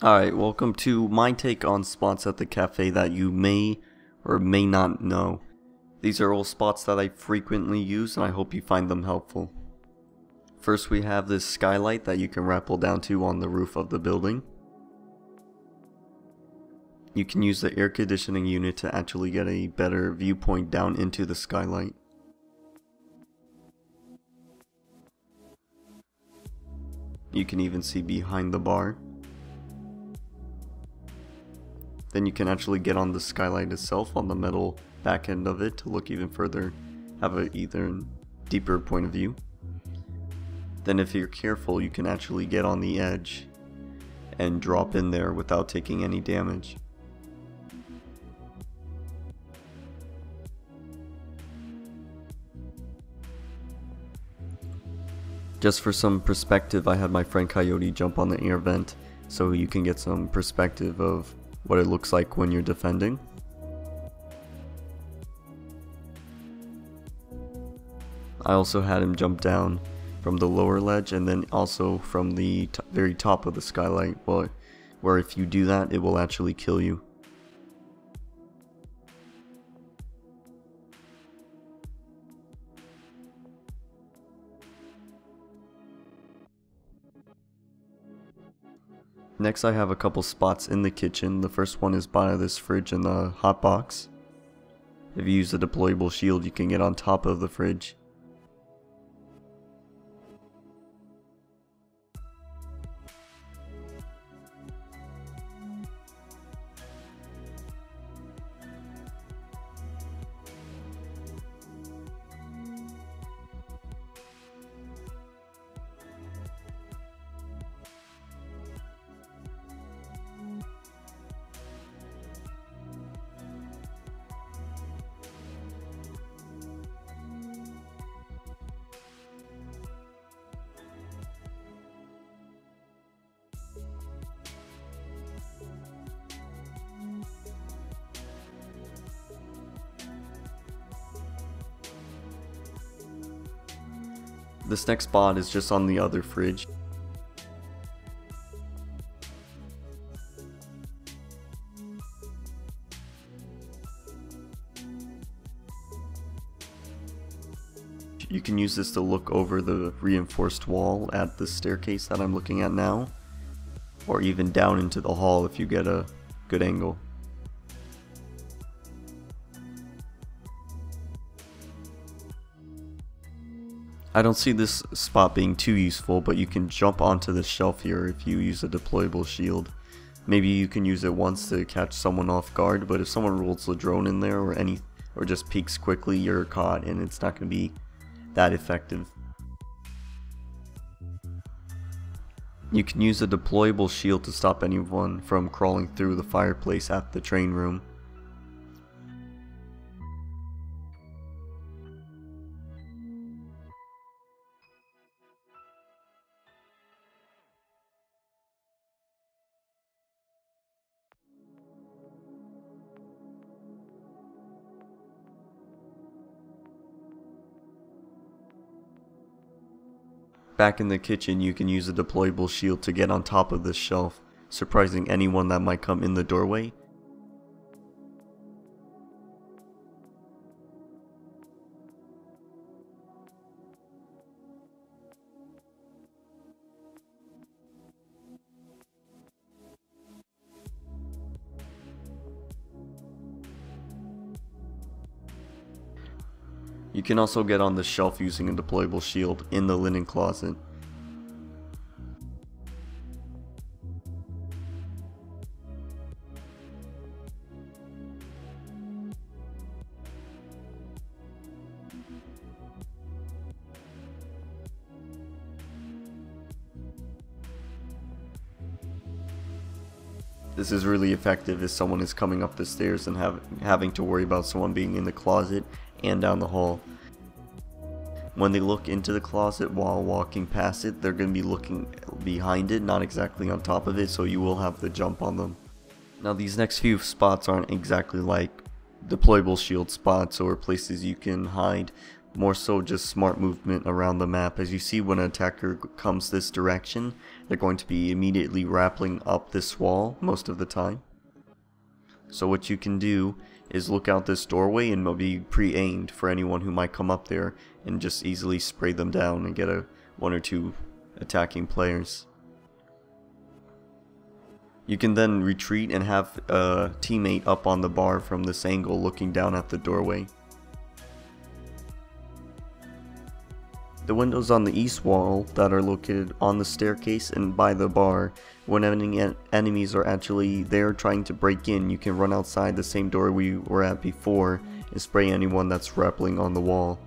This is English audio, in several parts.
Alright, welcome to my take on spots at the cafe that you may or may not know. These are all spots that I frequently use and I hope you find them helpful. First we have this skylight that you can rappel down to on the roof of the building. You can use the air conditioning unit to actually get a better viewpoint down into the skylight. You can even see behind the bar. Then you can actually get on the skylight itself on the metal back end of it to look even further, have a even deeper point of view. Then if you're careful, you can actually get on the edge and drop in there without taking any damage. Just for some perspective, I had my friend Coyote jump on the air vent so you can get some perspective of what it looks like when you're defending. I also had him jump down from the lower ledge and then also from the very top of the skylight, where if you do that it will actually kill you. Next I have a couple spots in the kitchen. The first one is by this fridge in the hot box. If you use the deployable shield you can get on top of the fridge. This next spot is just on the other fridge. You can use this to look over the reinforced wall at the staircase that I'm looking at now, or even down into the hall if you get a good angle. I don't see this spot being too useful, but you can jump onto the shelf here if you use a deployable shield. Maybe you can use it once to catch someone off guard, but if someone rolls the drone in there or just peeks quickly, you're caught and it's not going to be that effective. You can use a deployable shield to stop anyone from crawling through the fireplace at the train room. Back in the kitchen, you can use a deployable shield to get on top of this shelf, surprising anyone that might come in the doorway. You can also get on the shelf using a deployable shield in the linen closet. This is really effective if someone is coming up the stairs and having to worry about someone being in the closet and down the hall. When they look into the closet while walking past it, they're going to be looking behind it, not exactly on top of it, so you will have to jump on them. Now these next few spots aren't exactly like deployable shield spots or places you can hide, more so just smart movement around the map. As you see, when an attacker comes this direction, they're going to be immediately rappelling up this wall most of the time. So what you can do is look out this doorway and be pre-aimed for anyone who might come up there, and just easily spray them down and get one or two attacking players. You can then retreat and have a teammate up on the bar from this angle looking down at the doorway. The windows on the east wall that are located on the staircase and by the bar, when any enemies are actually there trying to break in, you can run outside the same door we were at before and spray anyone that's rappelling on the wall.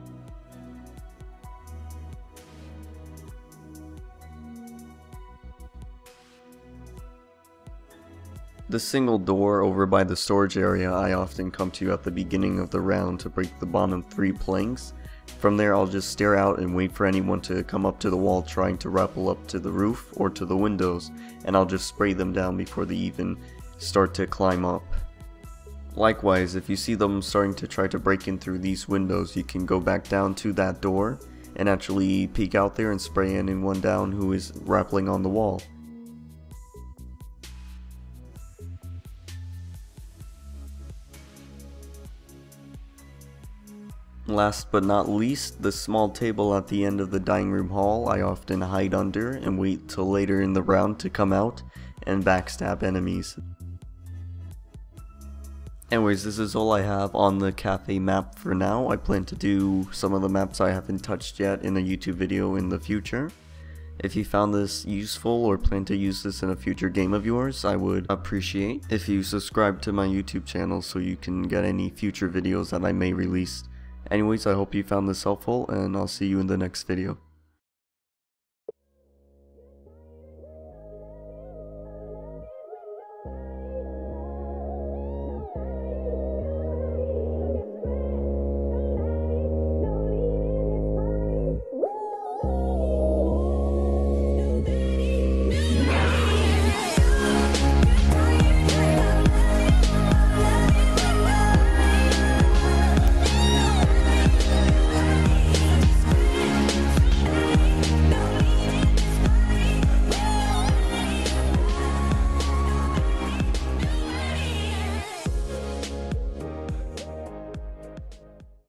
The single door over by the storage area I often come to at the beginning of the round to break the bottom 3 planks. From there I'll just stare out and wait for anyone to come up to the wall trying to rappel up to the roof or to the windows, and I'll just spray them down before they even start to climb up. Likewise, if you see them starting to try to break in through these windows, you can go back down to that door and actually peek out there and spray anyone down who is rappelling on the wall. Last but not least, the small table at the end of the dining room hall I often hide under and wait till later in the round to come out and backstab enemies. Anyways, this is all I have on the Kafe map for now. I plan to do some of the maps I haven't touched yet in a YouTube video in the future. If you found this useful or plan to use this in a future game of yours, I would appreciate if you subscribe to my YouTube channel so you can get any future videos that I may release. Anyways, I hope you found this helpful, and I'll see you in the next video.